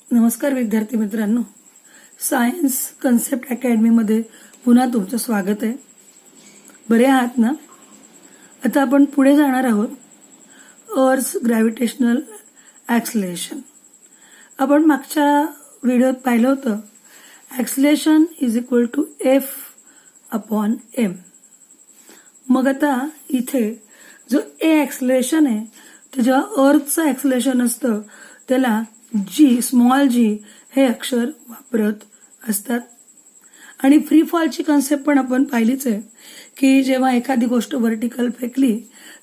नमस्कार विद्यार्थी मित्रांनो, सायन्स कन्सेप्ट अकॅडमीमध्ये पुन्हा तुमचं स्वागत आहे. बरे आहात ना? आता आपण पुढे जाणार आहोत अर्थ ग्रॅव्हिटेशनल ॲक्सलेशन. आपण मागच्या व्हिडिओत पाहिलं होतं ॲक्सलेशन इज इक्वल टू F/m. मग आता इथे जो ॲक्सलेशन आहे ते जेव्हा अर्थचं ॲक्सलेशन असतं त्याला स्मॉल जी हे अक्षर वापरत असतात. आणि फ्री फॉलची कन्सेप्ट पण आपण पाहिलीच आहे की जेव्हा एखादी गोष्ट व्हर्टिकल फेकली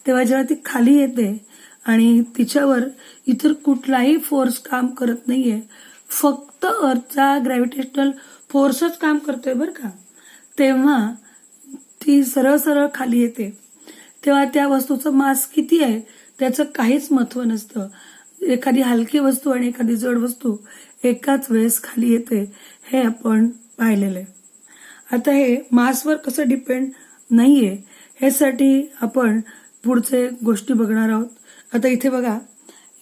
तेव्हा जेव्हा ती खाली येते आणि तिच्यावर इतर कुठलाही फोर्स काम करत नाहीये, फक्त अर्थचा ग्रॅव्हिटेशनल फोर्सच काम करतोय बरं का, तेव्हा ती सरळ सरळ खाली येते. तेव्हा त्या वस्तूचं मास किती आहे त्याचं काहीच महत्व नसतं. एखादी हलकी वस्तू आणि एखादी जड वस्तू एकाच वेळेस खाली येते हे आपण पाहिलेलं आहे. आता हे मासवर कसं डिपेंड नाहीये ह्यासाठी आपण पुढचे गोष्टी बघणार आहोत. आता इथे बघा,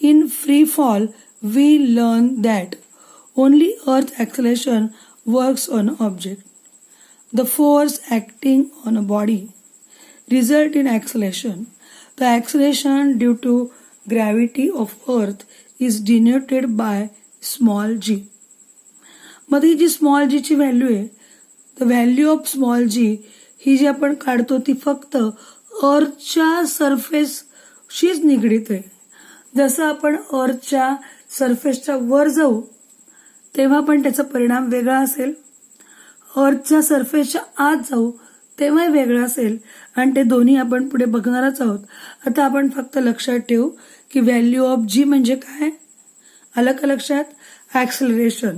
in free fall we learn that only earth acceleration works on a object. The force acting on a body result in acceleration. The acceleration due to gravity of earth is denoted by small g. मध्ये जी small जी ची value आहे, the value of small जी ही जी आपण काढतो ती फक्त अर्थच्या सरफेसशीच निगडीत आहे. जसं आपण अर्थच्या सरफेसच्या वर जाऊ तेव्हा पण त्याचा परिणाम वेगळा असेल, अर्थच्या सरफेसच्या आत जाऊ तेव्हा वेगळं असेल, आणि ते दोन्ही आपण पुढे बघणारच आहोत. आता आपण फक्त लक्षात ठेवू की व्हॅल्यू ऑफ जी म्हणजे काय. आलं का लक्षात? ॲक्सलरेशन.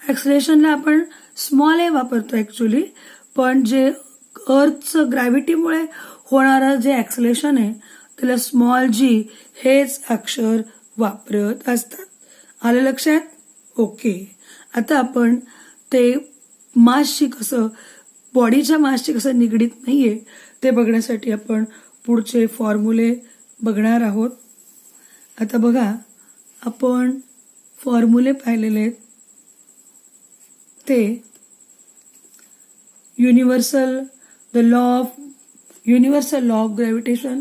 ॲक्सलरेशनला आपण स्मॉल ए वापरतो ऍक्च्युली, पण जे अर्थचं ग्रॅव्हिटीमुळे होणारं जे ॲक्सलेशन आहे त्याला स्मॉल जी हेच अक्षर वापरत असतात. आलं लक्षात? ओके. आता आपण ते मासशी कसं, बॉडीच्या मासशी कसं निगडीत नाहीये ते बघण्यासाठी आपण पुढचे फॉर्म्युले बघणार आहोत. आता बघा, आपण फॉर्म्युले पाहिलेले आहेत ते universal law of gravitation.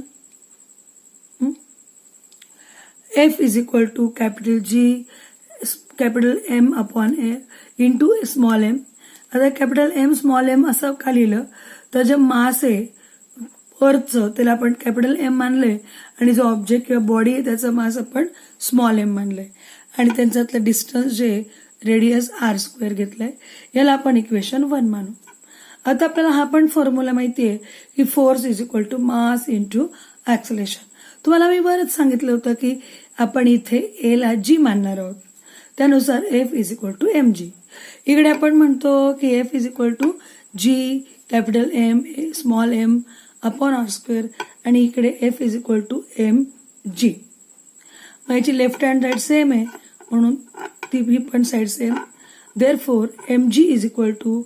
F is equal to capital G capital M/A into small m. आता कॅपिटल M स्मॉल m असं का लिहिलं तर जे मास आहे अर्थचं त्याला आपण कॅपिटल M मानलंय आणि जो ऑब्जेक्ट किंवा बॉडी आहे त्याचा मास आपण स्मॉल m मानलंय आणि त्यांच्यातलं डिस्टन्स जे रेडियस r² घेतलंय याला आपण इक्वेशन 1 मानू. आता आपल्याला हा पण फॉर्म्युला माहिती आहे की force is equal to mass into acceleration. तुम्हाला मी बरंच सांगितलं होतं की आपण इथे ए ला जी मानणार आहोत, त्यानुसार F is equal to mg. इकडे आपण म्हणतो की F is equal to G capital M small m upon r² आणि इकडे F is equal to mg. याची लेफ्ट हँड साईड सेम आहे म्हणून ती पण side same. Therefore mg is equal to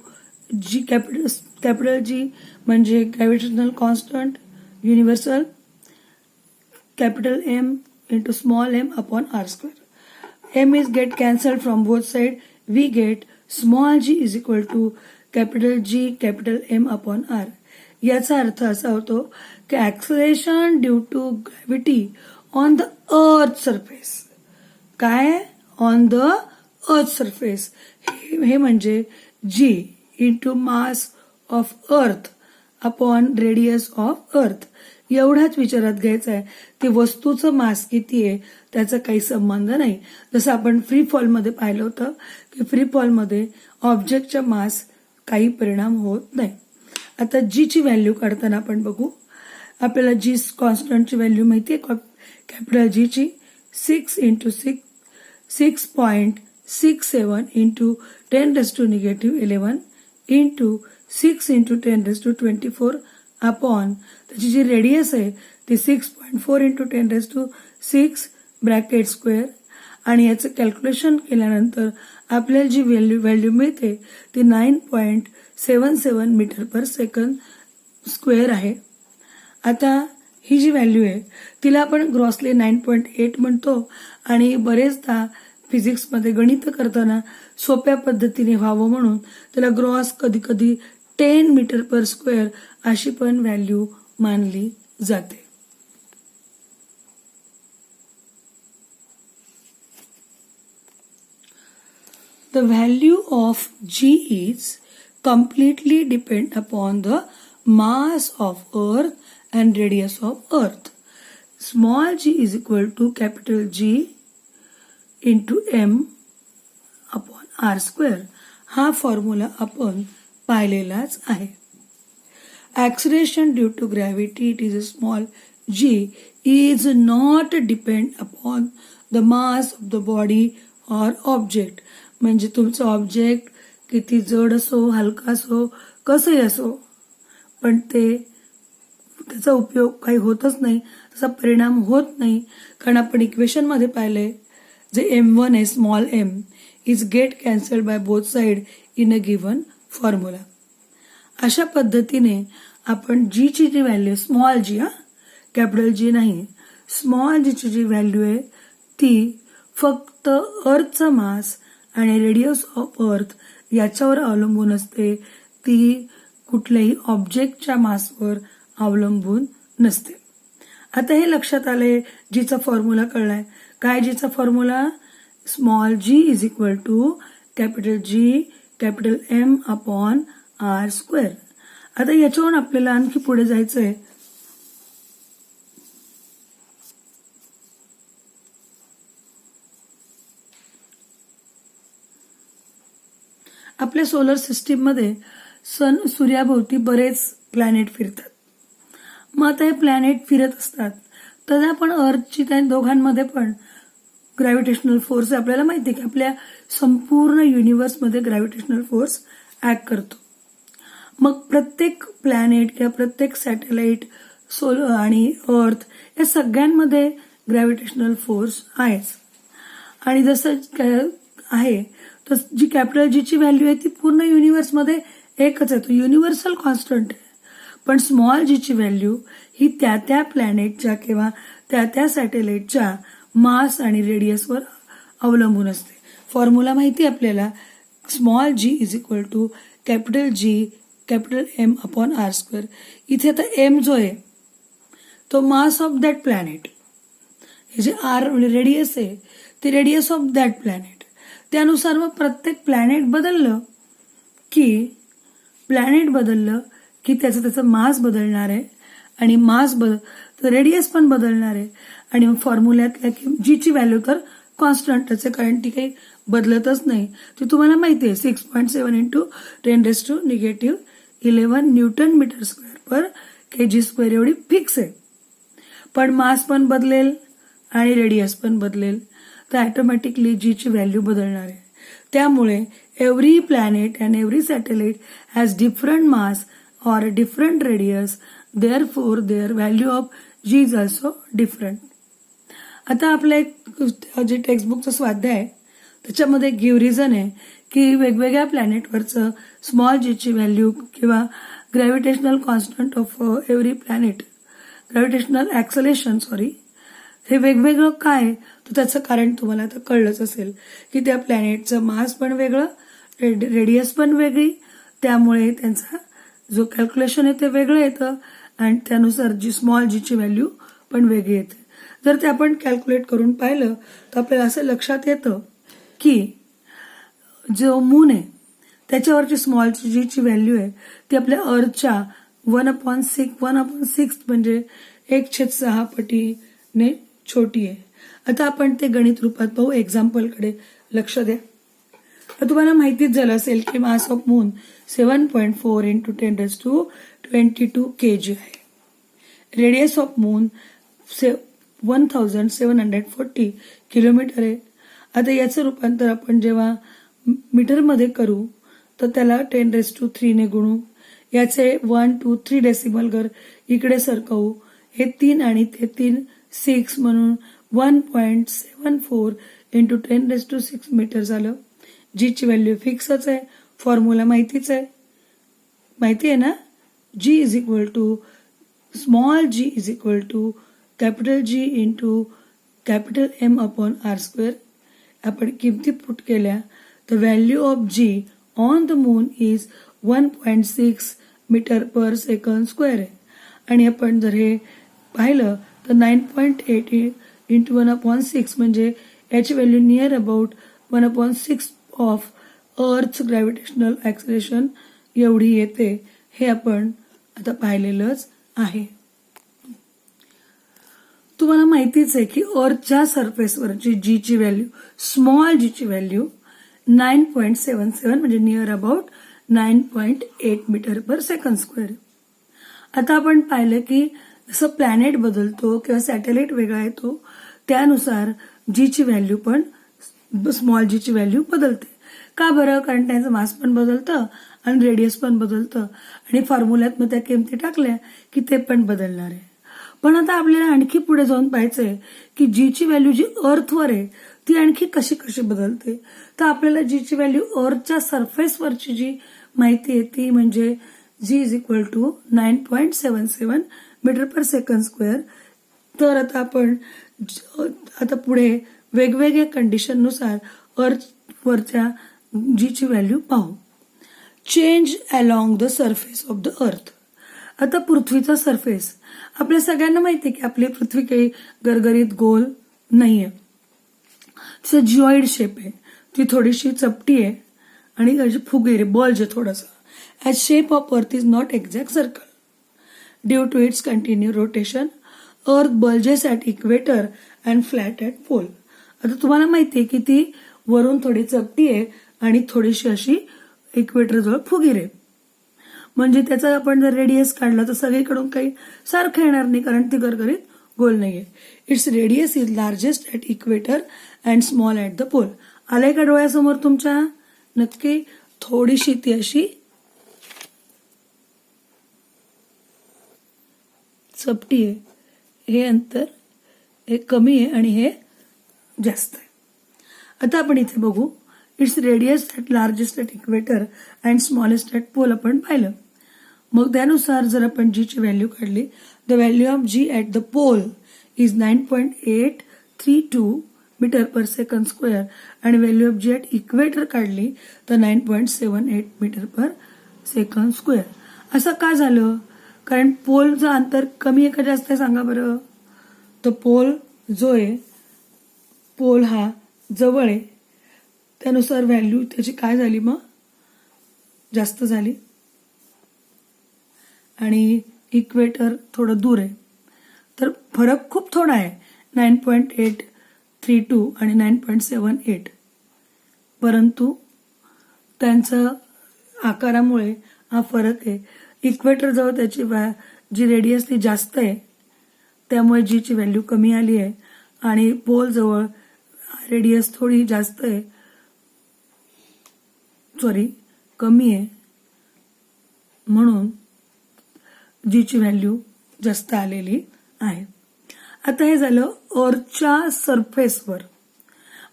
G capital G म्हणजे gravitational constant universal, capital M into small m upon r². M is get cancelled from both side. We get small g is equal to capital G capital M upon R. याचा अर्थ असा होतो की acceleration due to gravity on the earth surface. काय? On the earth surface. हे म्हणजे G into mass of earth upon radius of earth. एवढाच विचारात घ्यायचा आहे की वस्तूचं मास किती आहे त्याचा काही संबंध नाही. जसं आपण फ्री फॉलमध्ये पाहिलं होतं की फ्री फॉलमध्ये ऑब्जेक्टच्या मास काही परिणाम होत नाही. आता जी ची व्हॅल्यू काढताना आपण बघू. आपल्याला जी कॉन्स्टंटची व्हॅल्यू माहिती आहे कॅपिटल जी ची 6 into 6.67 into 10⁻⁻11 into 6 into 10⁻24 upon त्याची जी रेडियस आहे ती 6.4 इंटू 10⁻6 ब्रॅकेट स्क्वेअर. आणि याचं कॅल्क्युलेशन केल्यानंतर आपल्याला जी व्हॅल्यू मिळते ती 9.77 मीटर पर सेकंद स्क्वेअर आहे. आता ही जी व्हॅल्यू आहे तिला आपण ग्रॉसली 9.8 म्हणतो आणि बरेचदा फिजिक्समध्ये गणित करताना सोप्या पद्धतीने व्हावं म्हणून त्याला ग्रॉस कधी कधी 10 मीटर पर स्क्वेअर अशी पण व्हॅल्यू मानली जाते. The value of G is completely depend upon the mass of Earth and radius of Earth. Small g is equal to capital G into m upon r square. हा formula आपण पाहिलेलाच आहे. Acceleration due to gravity, it is a small g, is not depend upon the mass of the body or object. म्हणजे तुमचं object किती जड असो, हलका असो, कसंही असो, पण त्याचा उपयोग काही होतच नाही, त्याचा परिणाम होत नाही. कारण आपण इक्वेशनमध्ये पाहिलंय जे m1 आहे, small m is get cancelled by both side in a given formula. अशा पद्धतीने आपण जी ची जी व्हॅल्यू, स्मॉल जी, कॅपिटल जी नाही, स्मॉल जी ची जी व्हॅल्यू आहे ती फक्त अर्थचा मास आणि रेडियस ऑफ अर्थ याच्यावर अवलंबून असते. ती कुठल्याही ऑब्जेक्टच्या मासवर अवलंबून नसते. आता हे लक्षात आले, जीचा फॉर्म्युला कळलाय. काय जीचा formula? Small G is equal to capital G capital M upon R square. आता याच्यावरून आपल्याला आणखी पुढे जायचंय. आपल्या सोलर सिस्टीम मध्ये सूर्याभोवती बरेच प्लॅनेट फिरतात. मग आता हे प्लॅनेट फिरत असतात तर आपण अर्थची त्या दोघांमध्ये पण ग्रॅव्हिटेशनल फोर्स आपल्याला माहिती आहे की आपल्या संपूर्ण युनिव्हर्समध्ये ग्रॅव्हिटेशनल फोर्स ऍक्ट करतो. मग प्रत्येक प्लॅनेट किंवा प्रत्येक सॅटेलाइट, सोलर आणि अर्थ या सगळ्यांमध्ये ग्रॅव्हिटेशनल फोर्स आहेच. आणि जसं आहे तर जी कॅपिटल जी ची व्हॅल्यू आहे ती पूर्ण युनिव्हर्समध्ये एकच आहे, तो युनिव्हर्सल कॉन्स्टंट आहे. पण स्मॉल जी ची व्हॅल्यू ही त्या प्लॅनेटच्या किंवा त्या सॅटेलाइटच्या मास आणि रेडियसवर अवलंबून असते. फॉर्म्युला माहिती आपल्याला, small G is equal to capital G capital M upon R square. इथे आता एम जो आहे तो मास ऑफ दॅट प्लॅनेट, हे जे आर म्हणजे रेडियस आहे ते रेडियस ऑफ दॅट प्लॅनेट. त्यानुसार मग प्रत्येक प्लॅनेट बदललं की त्याचं मास बदलणार आहे आणि रेडियस पण बदलणार आहे. आणि मग फॉर्म्युल्यातल्या की जी ची व्हॅल्यू तर कॉन्स्टंटच आहे, कारण ती काही बदलतच नाही. ती तुम्हाला माहिती आहे 6.7 इंटू 10⁻11 न्यूटन मीटर स्क्वेअर पर kg स्क्वेअर एवढी फिक्स आहे. पण मास पण बदलेल आणि रेडियस पण बदलेल तर ऑटोमॅटिकली जी ची व्हॅल्यू बदलणार आहे. त्यामुळे every planet and every satellite has different mass or different radius, therefore their value of G is also different. आता आपलं एक जे टेक्स्टबुकचं स्वाध्याय आहे त्याच्यामध्ये गिव्ह रिझन आहे की वेगवेगळ्या प्लॅनेटवरचं स्मॉल जी ची व्हॅल्यू किंवा gravitational constant of every planet, gravitational acceleration हे वेगवेगळं काय, तर त्याचं कारण तुम्हाला आता कळलंच असेल की त्या प्लॅनेटचं मास पण वेगळं, रेडियस पण वेगळी, त्यामुळे त्यांचा जो कॅल्क्युलेशन आहे ते वेगळं येतं आणि त्यानुसार जी स्मॉल जी ची व्हॅल्यू पण वेगळी येते. जर ते आपण कॅल्क्युलेट करून पाहिलं तर आपल्याला असं लक्षात येतं की जो मून आहे त्याच्यावरची स्मॉल जी ची व्हॅल्यू आहे ती आपल्या अर्थच्या 1/6 म्हणजे 1/6 पटीने छोटी आहे. आता आपण ते गणित रूपात पाहू. एक्झाम्पलकडे लक्ष द्या. तर तुम्हाला माहितीच झालं असेल की mass of moon 7.4 into 10⁻22 kg आहे. रेडियस ऑफ मून 1740 किलोमीटर आहे. आता याचं रूपांतर आपण जेव्हा मीटरमध्ये करू तर त्याला 10⁻³ ने गुणू, याचे 1, 2, 3 डेसिमल घर इकडे सरकवू, हे 3 आणि ते 3 6 म्हणून 1.74 इंटू 10⁻6 मीटर झालं. जी ची व्हॅल्यू फिक्सच आहे, फॉर्म्युला माहितीच आहे, माहिती आहे ना. G is equal to small G is equal to capital G into capital M upon R square. आपण किमती पुट केल्या तर value of G on the moon is 1.6 metre per second square आहे. आणि आपण जर हे पाहिलं तर 9.8 इंटू 1/6 म्हणजे याची value near about 1/6 of earth gravitational acceleration एवढी येते. हे आपण आता पाहिलेलंच आहे. तुम्हाला माहितीच आहे की अर्थच्या सरफेसवरची जीची व्हॅल्यू, स्मॉल जीची व्हॅल्यू 9.77 म्हणजे near about 9.8 metre per second square. आता आपण पाहिलं की जसं प्लॅनेट बदलतो किंवा सॅटेलाइट वेगळा येतो त्यानुसार जीची व्हॅल्यू पण स्मॉल जीची व्हॅल्यू बदलते. का बरं? कारण त्यांचं मास पण बदलतं आणि रेडियस पण बदलतं आणि फॉर्म्युल्यात मग त्या किमती टाकल्या की ते पण बदलणार आहे. पण आता आपल्याला आणखी पुढे जाऊन पाहायचंय की जीची व्हॅल्यू जी अर्थवर आहे ती आणखी कशी कशी बदलते. तर आपल्याला जीची व्हॅल्यू अर्थच्या सरफेसवरची जी माहिती आहे ती म्हणजे G is equal to 9.77 metre per second square. तर आता आपण आता पुढे वेगवेगळ्या कंडिशननुसार अर्थवरच्या जीची व्हॅल्यू पाहू. Change along the surface of the अर्थ. आता पृथ्वीचा सरफेस आपल्या सगळ्यांना माहिती आहे की आपली पृथ्वी काही गरगरीत गोल नाहीये. तिचं जिओइड शेप आहे, ती थोडीशी चपटी आहे आणि त्याची फुगीर आहे, बल्ज आहे थोडासा. As shape of earth is not exact circle due to its continue rotation. Earth bulges at equator and flat at pole. आता तुम्हाला माहिती आहे की ती वरून थोडी चपटी आहे आणि थोडीशी अशी इक्वेटर जवळ फुगीर आहे. म्हणजे त्याचा आपण जर रेडियस काढला तर सगळीकडून काही सारखं येणार नाही कारण ती गरगरीत गोल नाहीये. Its radius is largest at equator and small at the pole. आलंय का डोळ्यासमोर तुमच्या? नक्की थोडीशी ती अशी चपटी आहे. हे अंतर हे कमी आहे आणि हे जास्त आहे. आता आपण इथे बघू. Its radius at largest at equator and smallest at pole आपण पाहिलं. मग त्यानुसार जर आपण जीची व्हॅल्यू काढली the value of G at the pole is 9.832 metre per second square आणि value of G at equator काढली तर 9.78 मीटर पर सेकंड स्क्वेअर. असं का झालं? कारण पोलचं अंतर कमी आहे का जास्त आहे सांगा बरं? तर पोल जो आहे, पोल हा जवळ आहे त्यानुसार व्हॅल्यू त्याची काय झाली मग? जास्त झाली. आणि इक्वेटर थोडं दूर आहे तर फरक खूप थोडा आहे 9.832 आणि 9.78. परंतु त्यांचं आकारामुळे हा फरक आहे. इक्वेटर जवळ त्याची जी रेडियस ती जास्त आहे त्यामुळे जीची व्हॅल्यू कमी आली आहे आणि पोल जवळ रेडियस थोडी जास्त आहे, कमी आहे म्हणून जीची व्हॅल्यू जास्त आलेली आहे. आता हे झालं अर्थच्या सरफेसवर.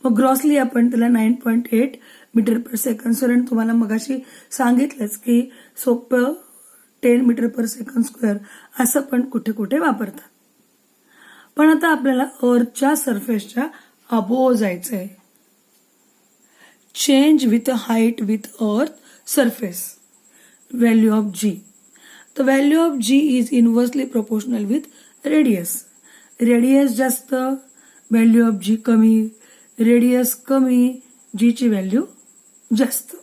मग ग्रॉसली आपण त्याला 9.8 मीटर पर सेकंड स्क्वेअर आणि तुम्हाला मगाशी सांगितलंच की सोपं 10 मीटर पर सेकंड स्क्वेअर असं पण कुठे कुठे वापरतात. पण आता आपल्याला अर्थच्या सरफेसच्या अबोव जायचंय. Change with height with earth surface. Value of G. The value of G is inversely proportional with radius. Radius जास्त, व्हॅल्यू ऑफ G कमी, रेडियस कमी, G ची व्हॅल्यू जास्त.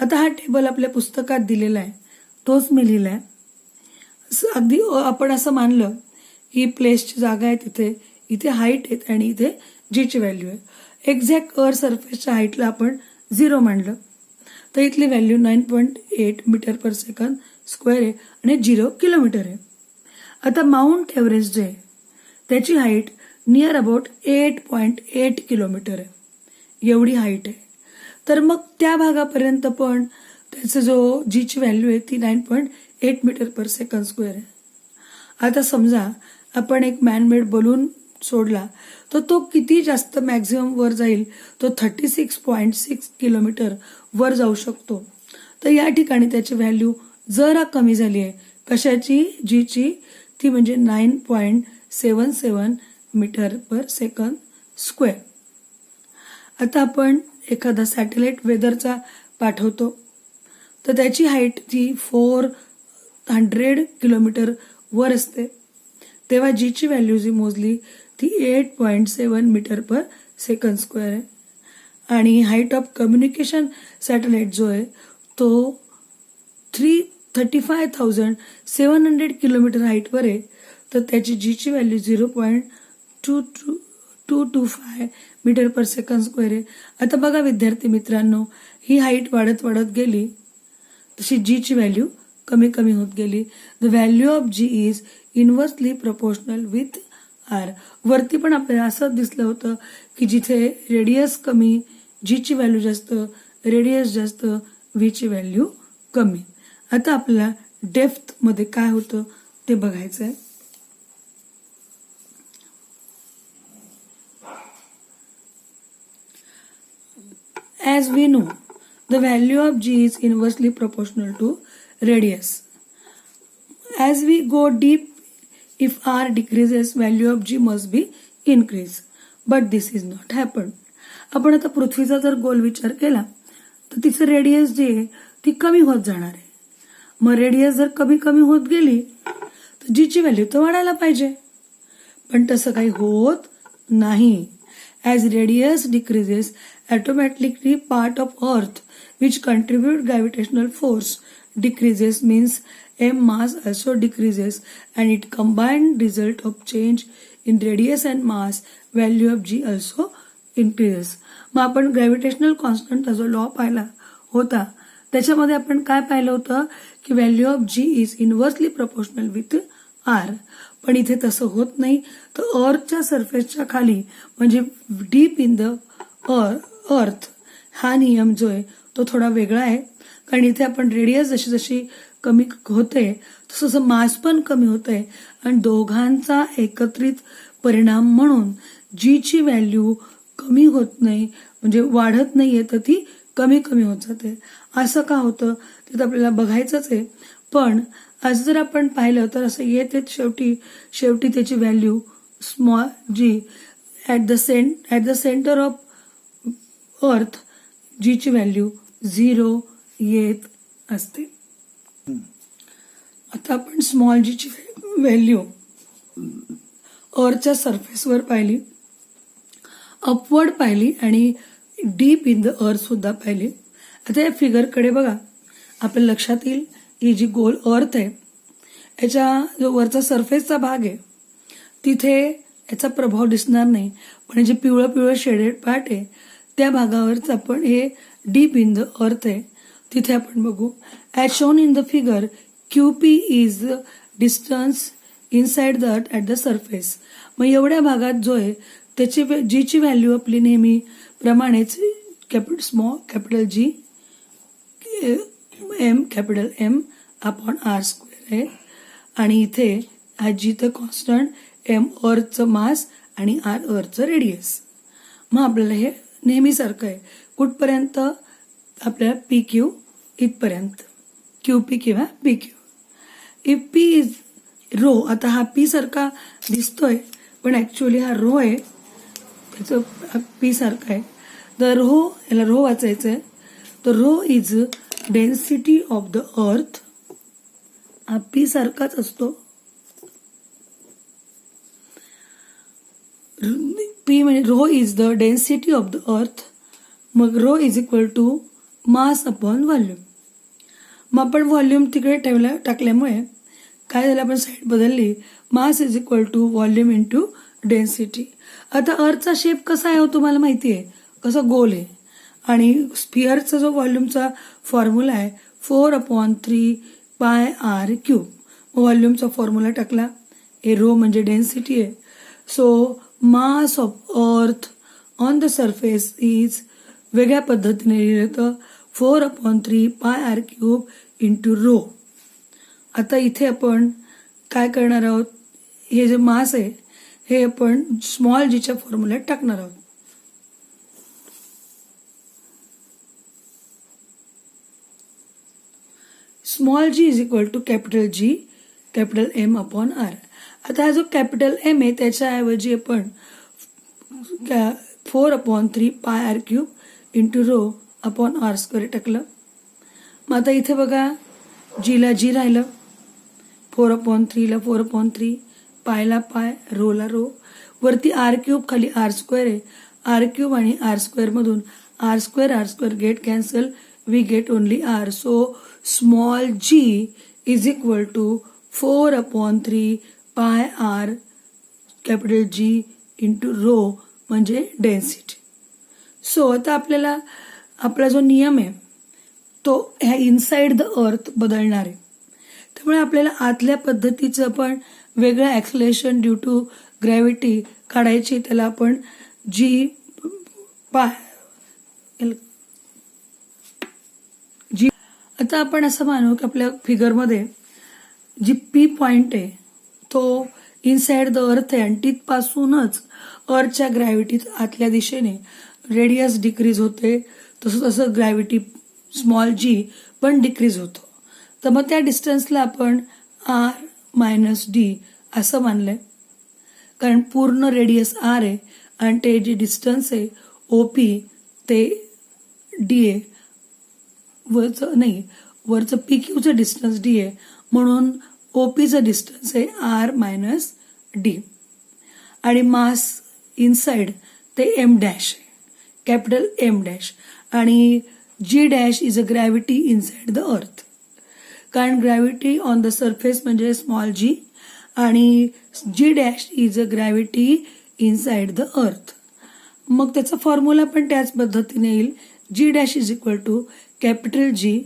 आता हा टेबल आपल्या पुस्तकात दिलेला आहे, तोच मी लिहिलाय. अगदी आपण असं मानलं की प्लेसची जागा आहे तिथे, इथे हाईट आहे आणि इथे G ची व्हॅल्यू आहे. एक्झॅक्ट अर्थ सरफेसच्या हाईटला आपण 0 मानलं तर इथली value 9.8 metre per second square आहे आणि 0 किलोमीटर आहे. आता माउंट एव्हरेस्ट जे आहे त्याची हाईट नियर अबाउट 8.8 किलोमीटर आहे, एवढी हाईट आहे. तर मग त्या भागापर्यंत पण त्याचं जो जीची व्हॅल्यू आहे ती 9.8 मीटर पर सेकंड स्क्वेअर आहे. आता समजा आपण एक मॅनमेड बलून सोडला तर तो किती जास्त मॅक्झिमम वर जाईल, तो 36.6 किलोमीटर वर जाऊ शकतो. तर या ठिकाणी त्याची व्हॅल्यू जरा कमी झाली आहे. कशाची? जीची. ती म्हणजे 9.77 मीटर पर सेकंड स्क्वेअर. आता आपण एखादा सॅटेलाइट वेदरचा पाठवतो तर त्याची हाईट ती 400 किलोमीटर वर असते, तेव्हा जीची व्हॅल्यू जी मोजली ती 8.7 मीटर पर सेकंड स्क्वेअर आहे. आणि हाईट ऑफ कम्युनिकेशन सॅटेलाइट जो आहे तो 35,700 किलोमीटर हाईटवर आहे, तर त्याची जीची value 0.225 metre per second square आहे. आता बघा विद्यार्थी मित्रांनो, ही हाईट वाढत वाढत गेली तशी जीची व्हॅल्यू कमी कमी होत गेली. The value of G is inversely proportional with R. वरती पण आपल्याला असं दिसलं होतं की जिथे रेडियस कमी जीची व्हॅल्यू जास्त, रेडियस जास्त, व्हीची व्हॅल्यू कमी. आता आपल्याला डेप्थ मध्ये काय होतं ते बघायचं आहे. As we know, the value of G is inversely proportional to radius. As we go deep, if R decreases, value of G must be increased. But this is not happened. आपण आता पृथ्वीचा जर गोल विचार केला तर तिचं रेडियस जे आहे ती कमी होत जाणार आहे. मग रेडियस जर कमी कमी होत गेली तर जीची व्हॅल्यू तर वाढायला पाहिजे, पण तसं काही होत नाही. As radius decreases, automatically part of Earth which contribute gravitational force decreases, means M mass also decreases, and it combined result of change in radius and mass, value of G also increases. मग आपण gravitational constant जो law पाहिला होता त्याच्यामध्ये आपण काय पाहिलं होतं की value of G is inversely proportional with R. पण इथे तसं होत नाही. तर अर्थच्या सरफेसच्या खाली म्हणजे डीप इन द अर्थ हा नियम जो आहे तो थोडा वेगळा आहे, कारण इथे आपण रेडियस जशी जशी कमी होते तसं तसं मास पण कमी होतंय आणि दोघांचा एकत्रित परिणाम म्हणून जीची व्हॅल्यू कमी होत नाही, म्हणजे वाढत नाहीये तर ती कमी कमी होत जाते. असं का होतं ते तर आपल्याला बघायचंच आहे. पण आज जर आपण पाहिलं तर असं येते शेवटी त्याची value small G at the centre of earth जीची व्हॅल्यू 0 येत असते. आता आपण स्मॉल जीची व्हॅल्यू अर्थच्या सरफेसवर पाहिली, अपवर्ड पाहिली आणि डीप इन द अर्थ सुद्धा पाहिली. आता या फिगरकडे बघा, आपल्या लक्षात येईल ही जी गोल अर्थ आहे याच्या जो वरचा सरफेसचा भाग आहे तिथे याचा प्रभाव दिसणार नाही, पण जे पिवळं पिवळं शेडेड पार्ट आहे त्या भागावरच आपण हे डीप इन द अर्थ आहे तिथे आपण बघू. As shown in the figure QP is the distance inside the अर्थ ॲट द सरफेस. मग एवढ्या भागात जो आहे त्याची जीची व्हॅल्यू आपली नेहमी प्रमाणेच capital G capital M upon R square आहे. आणि इथे हा जी तर कॉन्स्टंट, M अर्थचं मास आणि R अर्थचं रेडियस. मग आपल्याला हे नेहमीसारखं आहे. कुठपर्यंत आपल्याला PQ इथपर्यंत, QP किंवा PQ. If P is rho, आता हा P सारखा दिसतोय पण ऍक्च्युअली हा रो आहे, त्याचं P सारखा आहे. तर याला रो वाचायचं आहे. तर rho is density of the earth. हा P सारखाच असतो. P म्हणजे rho is the density of the earth. मग rho is equal to mass upon volume. मग आपण व्हॉल्यूम तिकडे टाकल्यामुळे काय झालं, आपण साईड बदलली. Mass is equal to volume into density. आता अर्थचा शेप कसा आहे तुम्हाला माहिती आहे, कसा गोल आहे. आणि स्पिअरचा जो व्हॉल्यूमचा फॉर्म्युला आहे 4/3 पाय आर क्यूब. व्हॉल्यूमचा फॉर्म्युला टाकला, हे रो म्हणजे डेन्सिटी आहे. So mass of earth on the surface is वेगळ्या पद्धतीने लिहिलं तर 4/3 pi R cube into row. आता इथे आपण काय करणार आहोत, हे जे मास आहे हे आपण स्मॉल जीच्या फॉर्म्युल्यात टाकणार आहोत. Small G is equal to capital G capital M upon R. आता हा जो कॅपिटल M आहे त्याच्याऐवजी आपण 4/3 pi R cube into rho upon R square टाकलं. मग आता इथे बघा जीला जी राहिलं, 4/3 ला 4/3, पायला पाय, रोला रो, वरती आर क्यूब खाली आर स्क्वेअर आहे. आर क्यूब आणि आर स्क्वेअर मधून R square get cancel, we get only R. So small G is equal to 4/3 pi R capital G into rho म्हणजे डेन्सिटी. सो आता आपल्याला आपला जो नियम आहे तो ह्या इनसाइड द अर्थ बदलणार आहे. त्यामुळे आपल्याला आतल्या पद्धतीचं पण वेगळं ॲक्सलेशन ड्यू टू ग्रॅव्हिटी काढायची. त्याला आपण जी आता आपण असं मानू की आपल्या फिगरमध्ये जी पी पॉइंट आहे तो इनसाइड द अर्थ आहे आणि तिथपासूनच अर्थच्या ग्रॅव्हिटीत आतल्या दिशेने रेडियस डिक्रीज होते. तसं ग्रॅव्हिटी स्मॉल जी पण डिक्रीज होतो. तर मग त्या डिस्टन्सला आपण R-D असं मानलंय, कारण पूर्ण रेडियस आर आहे आणि ते जे डिस्टन्स आहे OP ते DA वरचं PQचं डिस्टन्स D आहे, म्हणून OPचं डिस्टन्स आहे R-D. आणि मास इनसाइड ते M डॅश आहे, कॅपिटल M डॅश. आणि G dash is a gravity inside the earth, कारण ग्रॅव्हिटी ऑन द सरफेस म्हणजे स्मॉल जी आणि G dash is a gravity inside the earth. मग त्याचा फॉर्म्युला पण त्याच पद्धतीने येईल. G dash is equal to capital G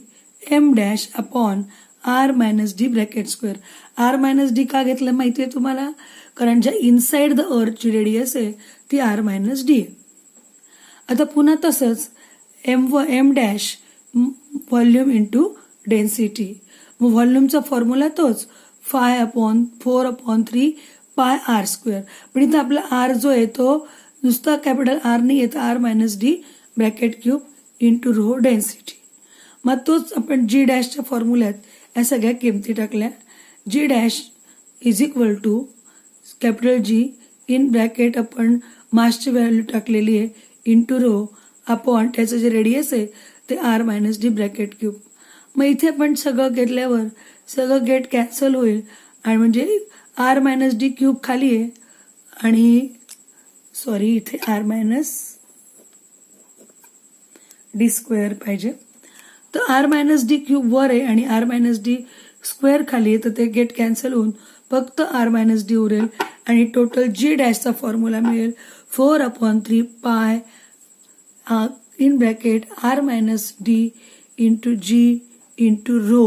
M dash upon R-D bracket square. R-D का घेतलं माहिती आहे तुम्हाला? कारण ज्या इनसाइड द अर्थची रेडियस आहे ती R-D आहे. आता पुन्हा तसंच M dash volume into density. मग व्हॉल्यूमचा फॉर्म्युला तोच 4/3 पाय आर स्क्वेअर. पण इथं आपला आर जो आहे तो नुसता कॅपिटल आर नाही येत, R-D bracket cube into row density. मग तोच आपण जी डॅशच्या फॉर्म्युल्यात या सगळ्या किमती टाकल्या. G dash is equal to capital G in bracket आपण मासची व्हॅल्यू टाकलेली आहे इंटू रो अपॉन त्याचं जे रेडियस आहे ते R-D ब्रॅकेट क्यूब. मग इथे आपण सगळं घेतल्यावर सगळं गेट कॅन्सल होईल आणि म्हणजे R-D क्यूब खाली आहे आणि सॉरी इथे R-D स्क्वेअर पाहिजे. तर R-D क्यूब वर आहे आणि R-D स्क्वेअर खाली आहे, तर ते गेट कॅन्सल होऊन फक्त R-D उरेल आणि टोटल जी डॅशचा फॉर्म्युला मिळेल 4/3 pi in bracket R-D into G into rho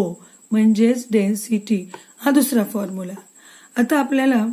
म्हणजेच डेन्सिटी. हा दुसरा फॉर्म्युला. आता आपल्याला